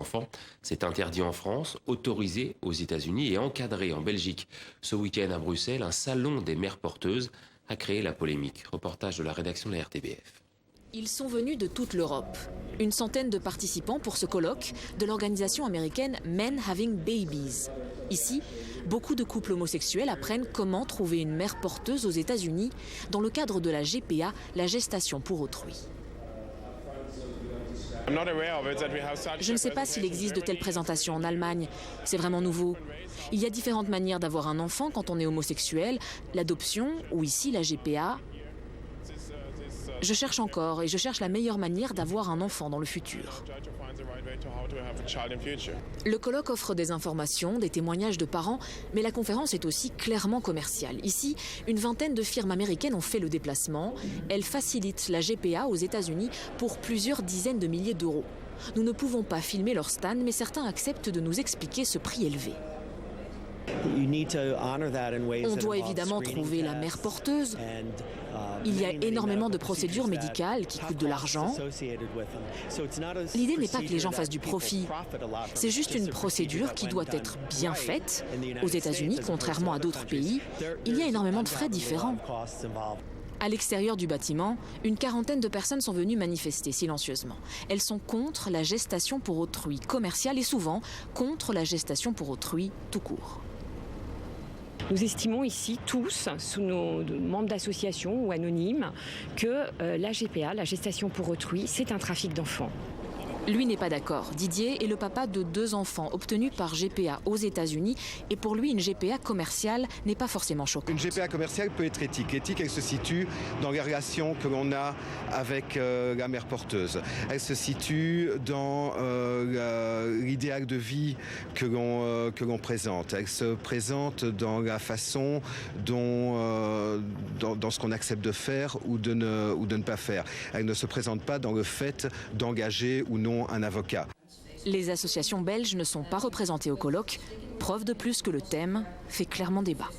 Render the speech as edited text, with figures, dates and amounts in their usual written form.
Enfants. C'est interdit en France, autorisé aux États-Unis et encadré en Belgique. Ce week-end à Bruxelles, un salon des mères porteuses a créé la polémique. Reportage de la rédaction de la RTBF. Ils sont venus de toute l'Europe. Une centaine de participants pour ce colloque de l'organisation américaine Men Having Babies. Ici, beaucoup de couples homosexuels apprennent comment trouver une mère porteuse aux États-Unis dans le cadre de la GPA, la gestation pour autrui. Je ne sais pas s'il existe de telles présentations en Allemagne. C'est vraiment nouveau. Il y a différentes manières d'avoir un enfant quand on est homosexuel, l'adoption ou ici la GPA. Je cherche encore et je cherche la meilleure manière d'avoir un enfant dans le futur. Le colloque offre des informations, des témoignages de parents, mais la conférence est aussi clairement commerciale. Ici, une vingtaine de firmes américaines ont fait le déplacement. Elles facilitent la GPA aux États-Unis pour plusieurs dizaines de milliers d'euros. Nous ne pouvons pas filmer leur stand, mais certains acceptent de nous expliquer ce prix élevé. On doit évidemment trouver la mère porteuse. Il y a énormément de procédures médicales qui coûtent de l'argent. L'idée n'est pas que les gens fassent du profit. C'est juste une procédure qui doit être bien faite. Aux États-Unis, contrairement à d'autres pays, il y a énormément de frais différents. À l'extérieur du bâtiment, une quarantaine de personnes sont venues manifester silencieusement. Elles sont contre la gestation pour autrui commerciale et souvent contre la gestation pour autrui tout court. Nous estimons ici tous, sous nos membres d'associations ou anonymes, que la GPA, la gestation pour autrui, c'est un trafic d'enfants. Lui n'est pas d'accord. Didier est le papa de 2 enfants obtenus par GPA aux États-Unis et pour lui, une GPA commerciale n'est pas forcément choquante. Une GPA commerciale peut être éthique. L'éthique, elle se situe dans les relations que l'on a avec la mère porteuse. Elle se situe dans l'idéal de vie que l'on présente. Elle se présente dans la façon dont dans ce qu'on accepte de faire ou de ne pas faire. Elle ne se présente pas dans le fait d'engager ou non un avocat. Les associations belges ne sont pas représentées au colloque, preuve de plus que le thème fait clairement débat.